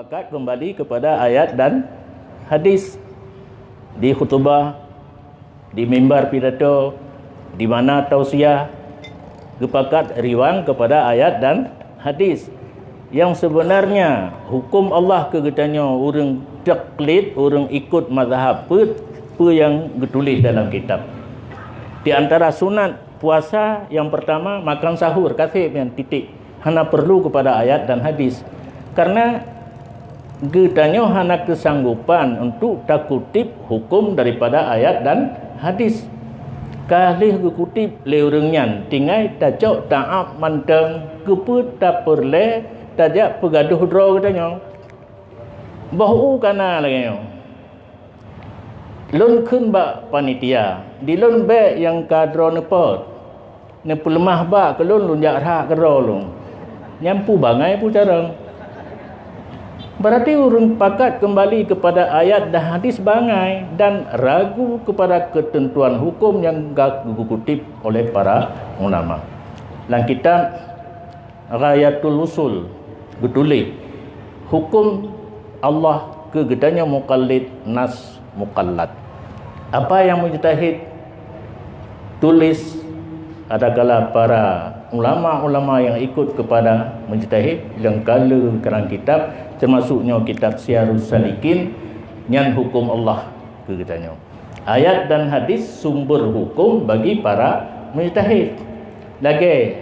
sepakat kembali kepada ayat dan hadis di khutbah, di mimbar pidato, di mana tausiah, sepakat riwang kepada ayat dan hadis. Yang sebenarnya hukum Allah kegetanya orang taklid, orang ikut mazhab apa yang ditulis dalam kitab. Di antara sunat puasa yang pertama makan sahur, kasih yang titik. Hana perlu kepada ayat dan hadis. Karena getanya hana kesanggupan untuk tak kutip hukum daripada ayat dan hadis. Kalih kutip leurengnya tinggai tajak taap manteng keput tak perle tajak pegaduh draw katanya. Bahu kana lagi. Lun kun ba panitia, di lun be yang kadro nepot. Ne pelemah ba ke lun jak hak kadro lun. Nyampu bangai pu carang. Berarti orang pakat kembali kepada ayat dan hadis bangai dan ragu kepada ketentuan hukum yang dikutip oleh para ulama. Dalam kitab Ghayatul Usul ditulis hukum Allah kegedanya muqallid nas muqallad. Apa yang mujtahid tulis adalah para ulama-ulama yang ikut kepada mujtahid yang kala kerang kitab, termasuknya kitab Syiarus Salikin, nyan hukum Allah kegetanya. Ayat dan hadis sumber hukum bagi para mujtahid. Lagi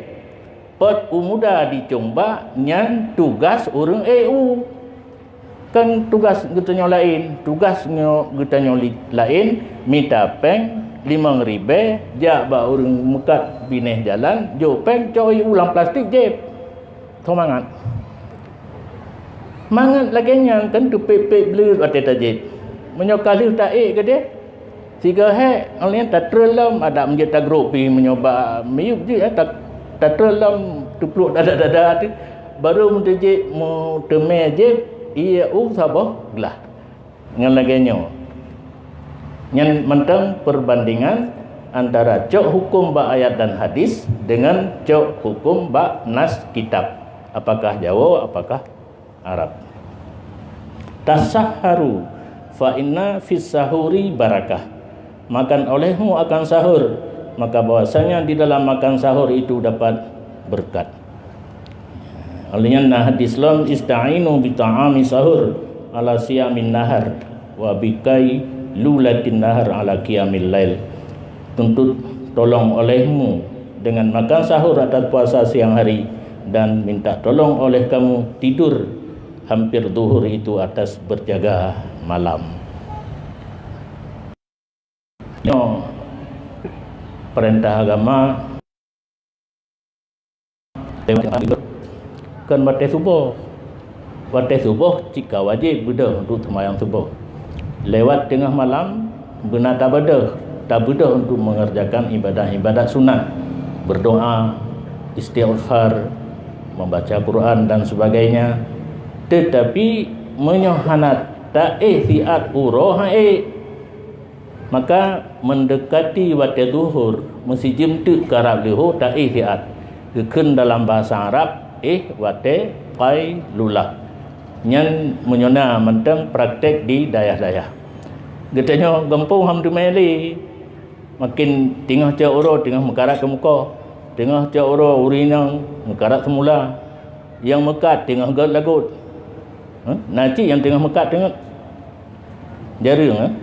pot umuda dicomba nyan tugas orang EU. Kan tugas getanya lain, tugasnya getanya lain, minta peng 5,000 jak ba orang mekat bineh jalan jo peng coy ulang plastik je tomangat mangat lagi yang kan tu pepe blur ate tajid menyokali tak ke dia tiga he alien tak terlam ada menjadi grup pi menyoba miup je tak terlam tupluk dada tu baru mentajid mu teme je ia sabah gelah dengan laginya yang mentang perbandingan antara cok hukum ba ayat dan hadis dengan cok hukum ba nas kitab. Apakah Jawa, apakah Arab. Tasahharu fa inna fis sahuri barakah. Makan olehmu akan sahur, maka bahwasanya di dalam makan sahur itu dapat berkat. Olehnya hadis Islam ista'inu bi ta'ami sahur ala siyamin nahar wa bikai lulatin nahar ala qiyamil lail. Tuntut tolong olehmu dengan makan sahur atas puasa siang hari dan minta tolong oleh kamu tidur hampir zuhur itu atas berjaga malam. Perintah agama kan batas subuh. Batas subuh jika wajib bedah untuk sembahyang subuh. Lewat tengah malam benar tak bedah untuk mengerjakan ibadah-ibadah sunat, berdoa, istighfar, membaca Quran dan sebagainya. Tetapi menyohanat tak siat uroh maka mendekati waktu zuhur mesti jemtuk karab zuhur tak siat keken dalam bahasa Arab waktu qailulah yang menyona mentang praktek di dayah-dayah. Getanya gempung ham tu meli. Makin tengah cak oro tengah mekarat ke muka. Tengah cak oro urinang mekarat semula. Yang mekat tengah gat lagut. Naci yang tengah mekat tengok. Jaring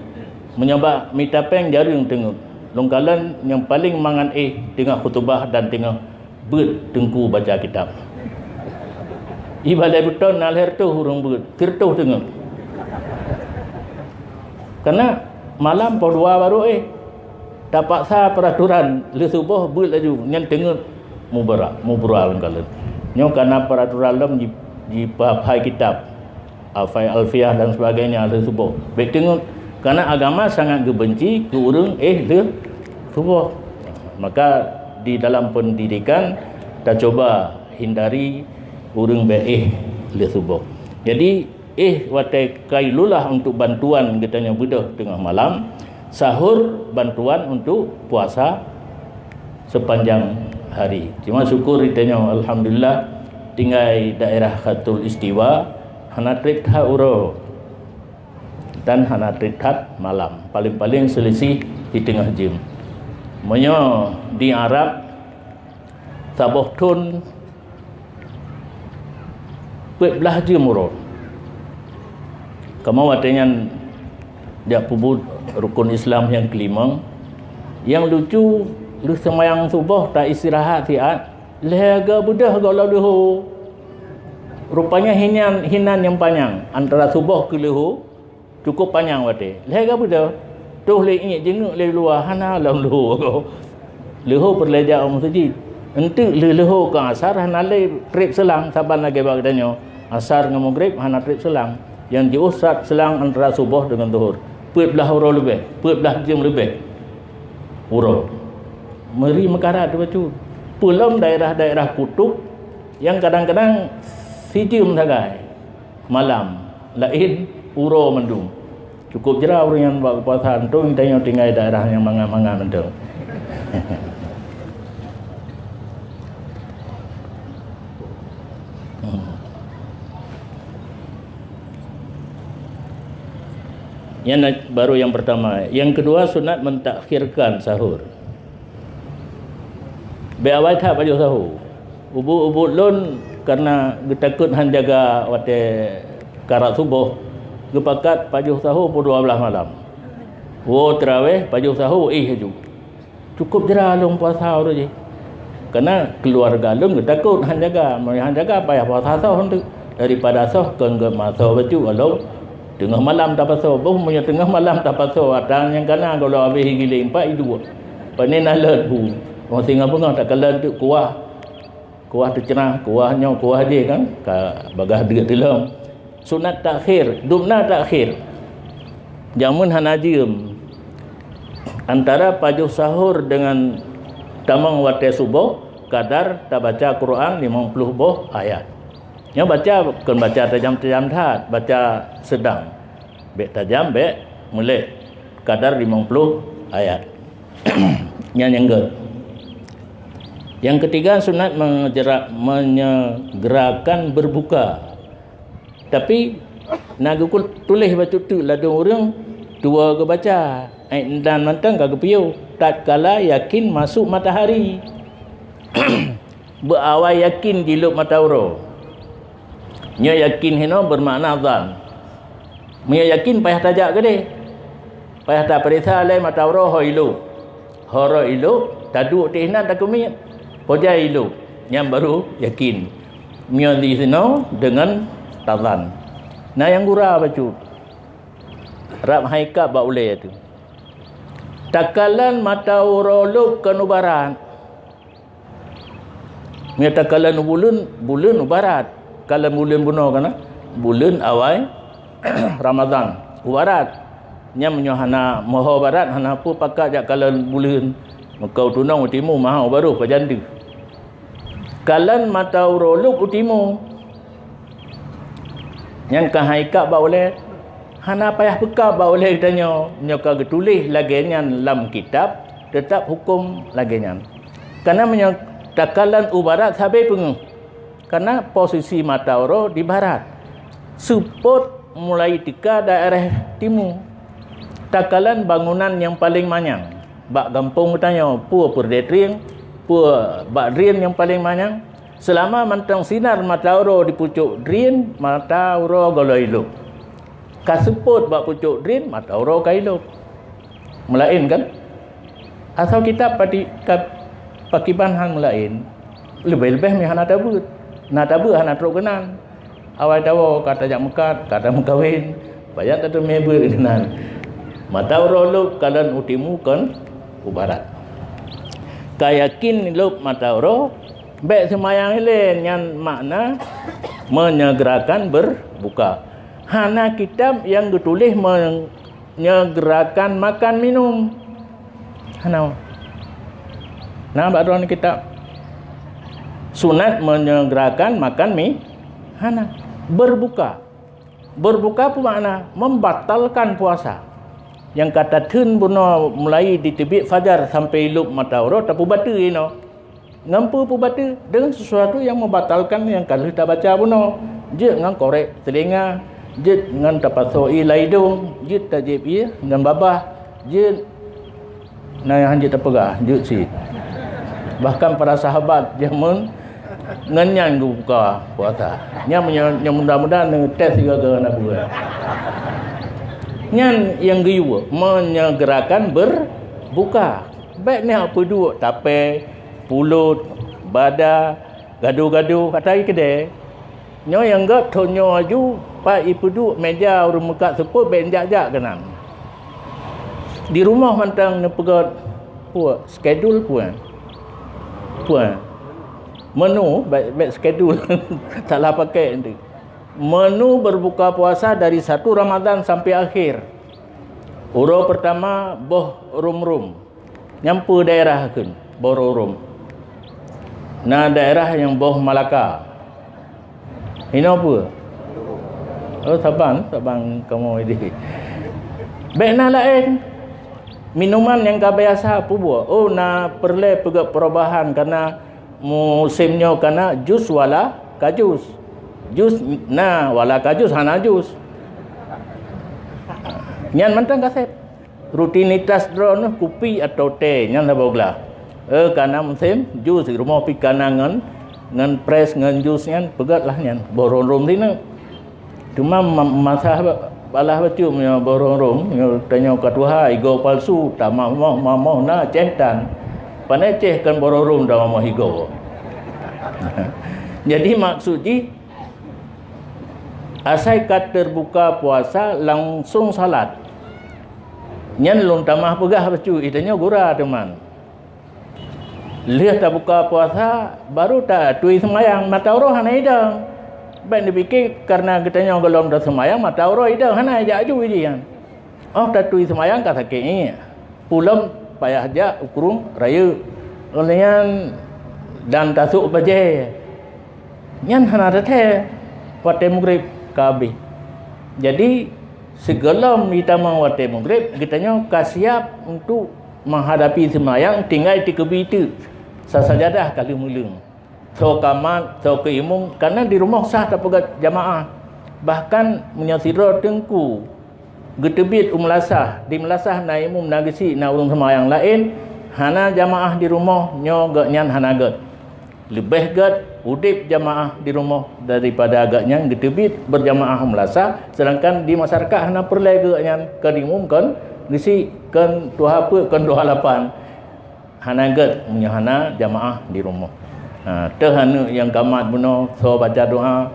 menyabak mitapeng jaring tengok. Longkalan yang paling mangan tengah khutbah dan tengah bertengku baca kitab. Ibalai betul nalher tu hurung ber tirtuh tengok. Karena malam pukul 2 baru tak paksa peraturan le subuh ber laju nyan tengok muberal kala. Nyo karena peraturan lam di hai kitab Afai Alfiah dan sebagainya le subuh. Baik tengok karena agama sangat gebenci ke urang le subuh. Maka di dalam pendidikan kita coba hindari urang le subuh. Jadi watai kailulah untuk bantuan katanya bedah tengah malam, sahur bantuan untuk puasa sepanjang hari. Cuma syukur ditanya alhamdulillah tinggal daerah Khatul Istiwa hana trip tha uro dan hana trip that malam. Paling-paling selisih di tengah jam. Menyo di Arab saboh tun 12 jam uro. Kamu watenya dia pubut rukun Islam yang kelima. Yang lucu, lu semayang subuh tak istirahat siat. Lega budah kalau luhu. Rupanya hinan yang panjang antara subuh ke luhu cukup panjang wate. Lega budah. Tuh le ingat jenguk le luar hana lang luhu. Luhu berleja masjid. Entuk luhu ke asar hana le trip selang saban lagi bag danyo. Asar dengan maghrib hana trip selang. Yang diusat selang antara subuh dengan zuhur. 14 uro lebih, 14 jam lebih. Uro. Meri mekarat bacu. Belum daerah-daerah kutub yang kadang-kadang sijum sagai malam lain uro mendung. Cukup jera orang yang buat kepuasan tu tengok tinggal daerah yang manga-manga mendung. Yang baru yang pertama. Yang kedua, sunat mentakhirkan sahur. Beawai tak baju sahur. Ubu-ubu lun karena takut han jaga wate karat subuh. Gepakat baju sahur pukul 12 malam. Wo terawih baju sahur haju. Cukup jera long puasa tu je. Karena keluarga lun takut han jaga. Han jaga payah puasa sahur tu. Daripada sahur ke masa baju kalau tengah malam tak pasal, punya tengah malam tak pasal. Ada yang kena kalau habis giling 4 itu. Panen alat bu. Orang tengah pun tak kalah tu kuah. Kuah tu cenah, kuahnya kuah dia kan. Bagah dekat dalam. Sunat takhir, dumna takhir. Jamun hanajim. Antara pajuh sahur dengan tamang wate subuh kadar tak baca Quran 50 buah ayat. Yang baca bukan baca tajam-tajam tat, baca sedang. Bek tajam, bek mulai kadar 50 ayat. Yang nyengget. Yang ketiga sunat menyegerakan berbuka. Tapi nak tulis baca tu ladung orang dua ke baca. Dan mantang kagak piu. Tak kala yakin masuk matahari. Berawal yakin diluk matahari. Nya yakin hino bermakna zan. Nya yakin payah tajak ke dia. Payah tak perisa lai matahari ho ilu. Horo ilu taduk tihna tak kumit. Poja ilu yang baru yakin. Nya di sino dengan tazan. Nah yang gura bacu. Rab haika ba ulai tu. Takalan matahari lu kenubaran. Nya takalan bulan ubarat. Kalau bulan bunuh kan bulan awal Ramadan ubarat nya menyohana moho barat hana pu pakat jak kalau bulan kau tunang utimu mahau baru pajandu kalan matau roluk utimu yang kahaika ba oleh hana payah peka ba oleh tanya nyoka getulis lagi nyan lam kitab tetap hukum lagi nyan karena menyatakan ubarat sabai pengu. Karena posisi matahari di barat. Support mulai tika daerah timur. Takalan bangunan yang paling manyang. Bak gampung tanya, pua perdetring, pua bak drin yang paling manyang. Selama mantang sinar matahari di pucuk drin, matahari galoiluk. Kasuput bak pucuk drin, matahari kailuk. Melain kan? Asal kita pakiban hang melain. Lebih-lebih mihana tabut. Nak tabu anak teruk kenan. Awal tahu kata jak mekat, kata mengkawin. Bayar tak member kenan. Mata uroluk kalan utimu kan ubarat. Kayakin luk mata uro baik semayang lain yang makna menyegerakan berbuka. Hana kitab yang ditulis menyegerakan makan minum. Hana. Nah baruan kitab sunat menyegerakan makan mie hana berbuka apa makna membatalkan puasa yang kata tun buno mulai di tebik fajar sampai luk matahari tak batu ino ngampu batu dengan sesuatu yang membatalkan yang kalau tak baca buno je ngan korek telinga, je ngan tapasoi laidung, je tajib ia ngan babah, je na yang je tapegah, je si. Bahkan para sahabat je mun ngenyan buka puasa. Nya mudah-mudahan tes juga ke anak buah. Nyan yang giwa menyegerakan berbuka. Baik ni apa dua tape, pulut, bada, gaduh-gaduh kata kedai. Nyo yang gak tonyo aju pak ipu duk meja urung muka seput ben jak-jak kenan. Di rumah mantang ne pegat puak schedule puan. Puan. Menu baik schedule taklah pakai nanti. Menu berbuka puasa dari 1 Ramadan sampai akhir. Urut pertama boh rum-rum. Nyampu daerah kan, boh rum. Nah daerah yang boh Malaka. Ini apa? Oh Sabang kamu ini. Baiklah lain. Minuman yang kau biasa apa buat? Oh nak perlu pegat perubahan karena musimnya karena jus wala kajus. Jus na wala kajus hana jus. Nyan mantang kasep. Rutinitas drone kopi atau teh nyan dah bagla. Karena musim jus di rumah pi kanangan ngan press ngan jus nyan pegatlah nyan boron-rom dina. Cuma masa balah bacu punya boron-rom tanya kat Tuhan igo palsu tak mau na cehtan. Pandai cehkan boron-rom dah mau higo. Jadi maksudnya asai kat terbuka puasa langsung salat. Nyan lun tamah pegah bacu itanya gura teman. Lihat tak buka puasa baru tak tui semayang mata roh hana idang. Baik dipikir karena kitanya golong dah semayang mata roh idang hana ajak aju ijian. Oh tak tui semayang kata ke pulang payah ajak ukurung raya. Olehnya dan tasuk baje. Nyan hana teh wate maghrib kabi. Jadi segala kita mau wate maghrib kitanya kasiap untuk menghadapi semayang tinggal di kebitu sasajadah kali mulung. So kamat, so keimum karena di rumah sah tak pegat jamaah. Bahkan menyasira tengku getebit umlasah di melasah na imum nagisi na urung semayang lain hana jamaah di rumah nyo gak nyan hana gak. Lebih gat udip jamaah di rumah daripada agaknya getebit berjamaah umlasah, sedangkan di masyarakat hana perlu agaknya kadimumkan ngisi kan 28 kan 28 hana gat punya hana jamaah di rumah. Tehanu yang kamat buno so baca doa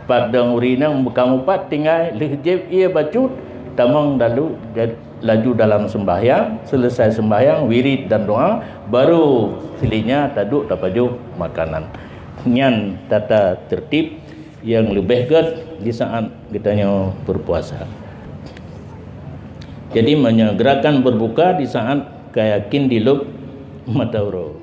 padang urinang bekam upat tinggal lihjib ia bacut tamang dalu laju dalam sembahyang, selesai sembahyang wirid dan doa baru silinya taduk tapaju makanan. Nyan tata tertib yang lebih gat di saat kitanya berpuasa. Jadi menyegerakan berbuka di saat kayakin diluk matauro.